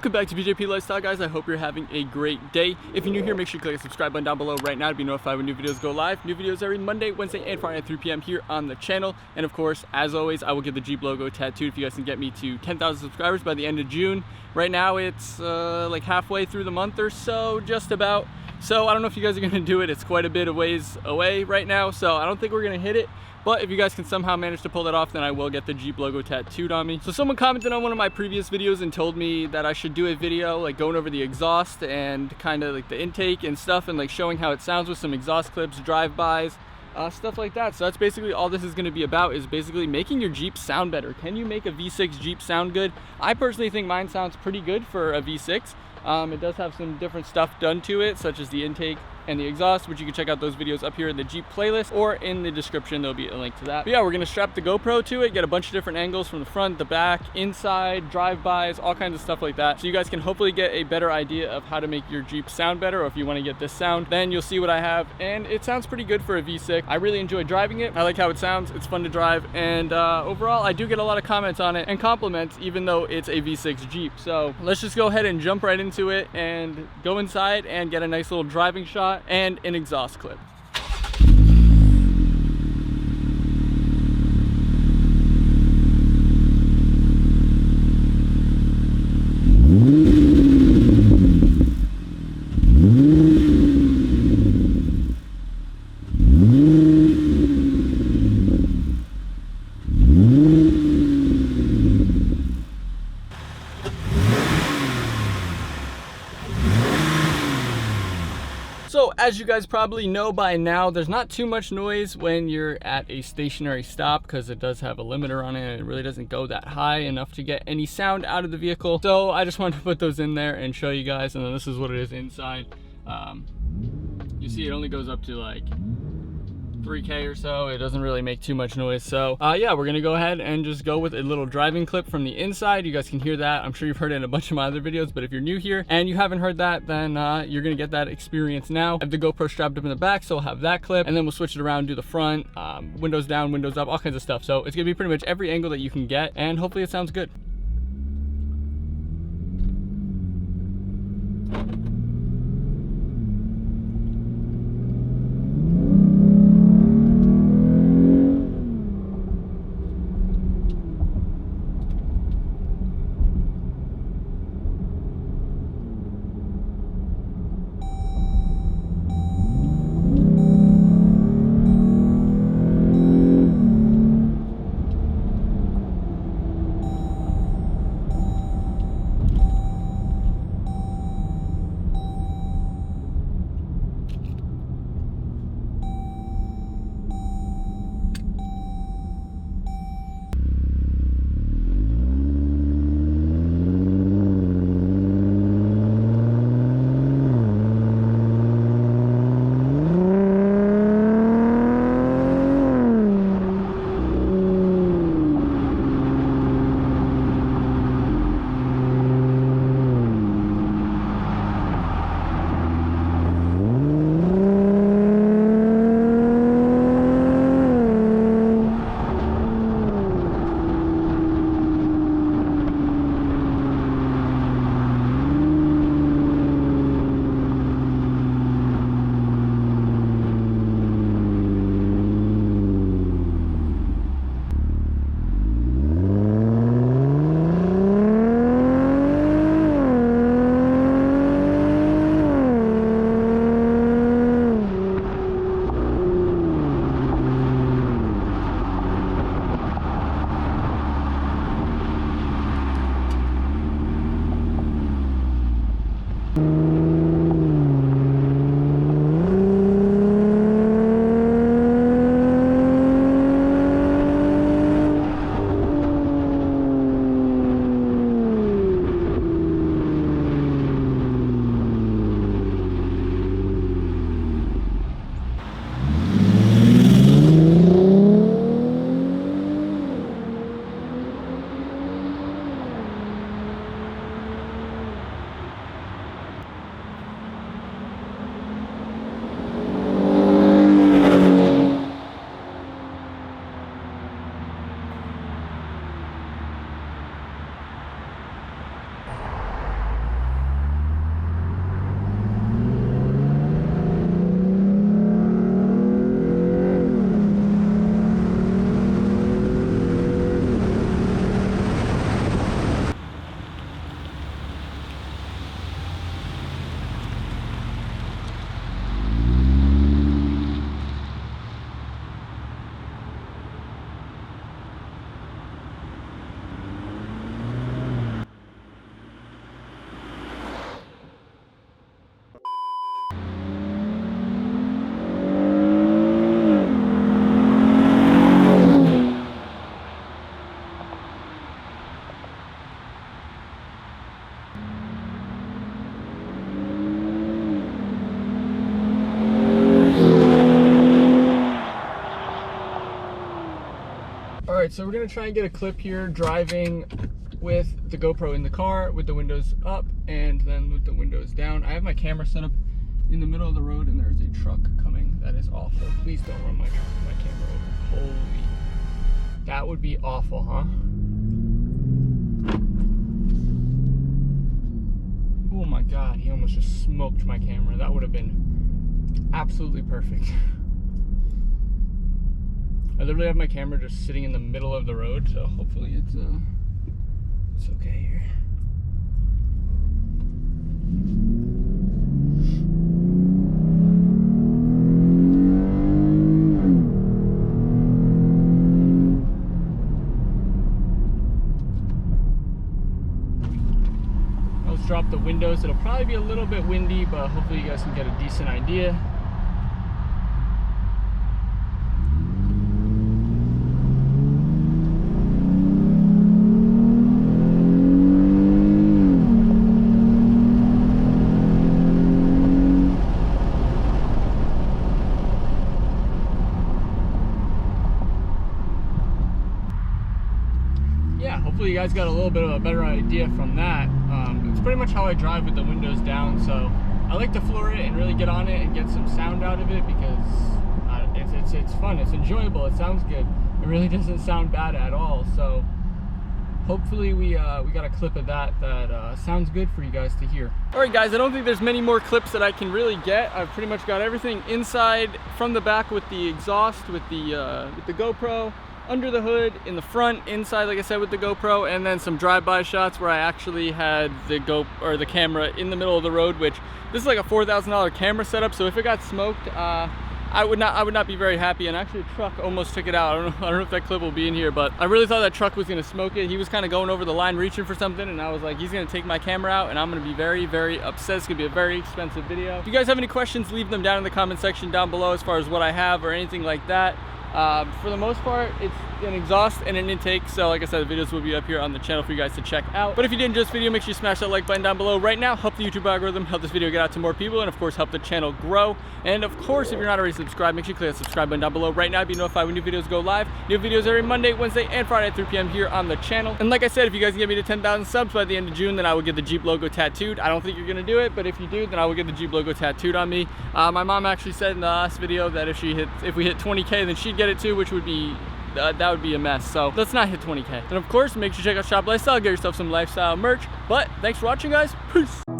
Welcome back to BJP Lifestyle, guys. I hope you're having a great day. If you're new here, make sure you click the subscribe button down below right now to be notified when new videos go live. New videos every Monday, Wednesday, and Friday at 3 p.m. here on the channel. And of course, as always, I will get the Jeep logo tattooed if you guys can get me to 10,000 subscribers by the end of June. Right now, it's like halfway through the month or so, just about. So I don't know if you guys are going to do it. It's quite a bit of ways away right now, so I don't think we're going to hit it. But if you guys can somehow manage to pull that off, then I will get the Jeep logo tattooed on me. So someone commented on one of my previous videos and told me that I should do a video like going over the exhaust and kind of like the intake and stuff, and like showing how it sounds with some exhaust clips, drive-bys, stuff like that. So that's basically all this is going to be about, is basically making your Jeep sound better. Can you make a V6 Jeep sound good? I personally think mine sounds pretty good for a V6. It does have some different stuff done to it, such as the intake and the exhaust, which you can check out those videos up here in the Jeep playlist, or in the description there'll be a link to that. But yeah, we're gonna strap the GoPro to it, get a bunch of different angles from the front, the back, inside, drive-bys, all kinds of stuff like that, so you guys can hopefully get a better idea of how to make your Jeep sound better. Or if you want to get this sound, then you'll see what I have, and it sounds pretty good for a V6. I really enjoy driving it. I like how it sounds. It's fun to drive, and overall I do get a lot of comments on it and compliments, even though it's a V6 Jeep. So let's just go ahead and jump right into it and go inside and get a nice little driving shot and an exhaust clip. So as you guys probably know by now, there's not too much noise when you're at a stationary stop, because it does have a limiter on it and it really doesn't go that high enough to get any sound out of the vehicle. So I just wanted to put those in there and show you guys, and then this is what it is inside. You see it only goes up to like 3K or so. It doesn't really make too much noise. So yeah, we're gonna go ahead and just go with a little driving clip from the inside. You guys can hear that. I'm sure you've heard it in a bunch of my other videos, but if you're new here and you haven't heard that, then you're gonna get that experience now. I have the GoPro strapped up in the back, so I'll have that clip, and then we'll switch it around, do the front, windows down, windows up, all kinds of stuff. So it's gonna be pretty much every angle that you can get, and hopefully it sounds good. All right, so we're gonna try and get a clip here driving with the GoPro in the car with the windows up and then with the windows down. I have my camera set up in the middle of the road and there's a truck coming. That is awful. Please don't run my camera over. Holy, that would be awful, huh? Oh my God, he almost just smoked my camera. That would have been absolutely perfect. I literally have my camera just sitting in the middle of the road, so hopefully it's okay here. Let's drop the windows. It'll probably be a little bit windy, but hopefully you guys can get a decent idea. Hopefully you guys got a little bit of a better idea from that. It's pretty much how I drive with the windows down, so I like to floor it and really get on it and get some sound out of it because it's fun, it's enjoyable, it sounds good. It really doesn't sound bad at all, so hopefully we got a clip of that sounds good for you guys to hear. Alright guys, I don't think there's many more clips that I can really get. I've pretty much got everything inside, from the back with the exhaust, with the GoPro, under the hood, in the front, inside, like I said, with the GoPro, and then some drive-by shots where I actually had the camera in the middle of the road, which this is like a $4,000 camera setup, so if it got smoked, I would not be very happy. And actually, a truck almost took it out. I don't know if that clip will be in here, but I really thought that truck was gonna smoke it. He was kind of going over the line, reaching for something, and I was like, he's gonna take my camera out, and I'm gonna be very, very upset. It's gonna be a very expensive video. If you guys have any questions, leave them down in the comment section down below as far as what I have or anything like that. For the most part, it's an exhaust and an intake, so like I said, the videos will be up here on the channel for you guys to check out. But if you did enjoy this video, make sure you smash that like button down below right now. Help the YouTube algorithm, help this video get out to more people, and of course help the channel grow. And of course, if you're not already subscribed, make sure you click that subscribe button down below right now to be notified when new videos go live. New videos every Monday, Wednesday, and Friday at 3 p.m. here on the channel. And like I said, if you guys can get me to 10,000 subs by the end of June, then I will get the Jeep logo tattooed. I don't think you're gonna do it, but if you do, then I will get the Jeep logo tattooed on me. My mom actually said in the last video that if we hit 20K, then she'd get it too, which would be that would be a mess. So let's not hit 20K. And of course, make sure you check out Shop Lifestyle, get yourself some lifestyle merch. But thanks for watching, guys. Peace.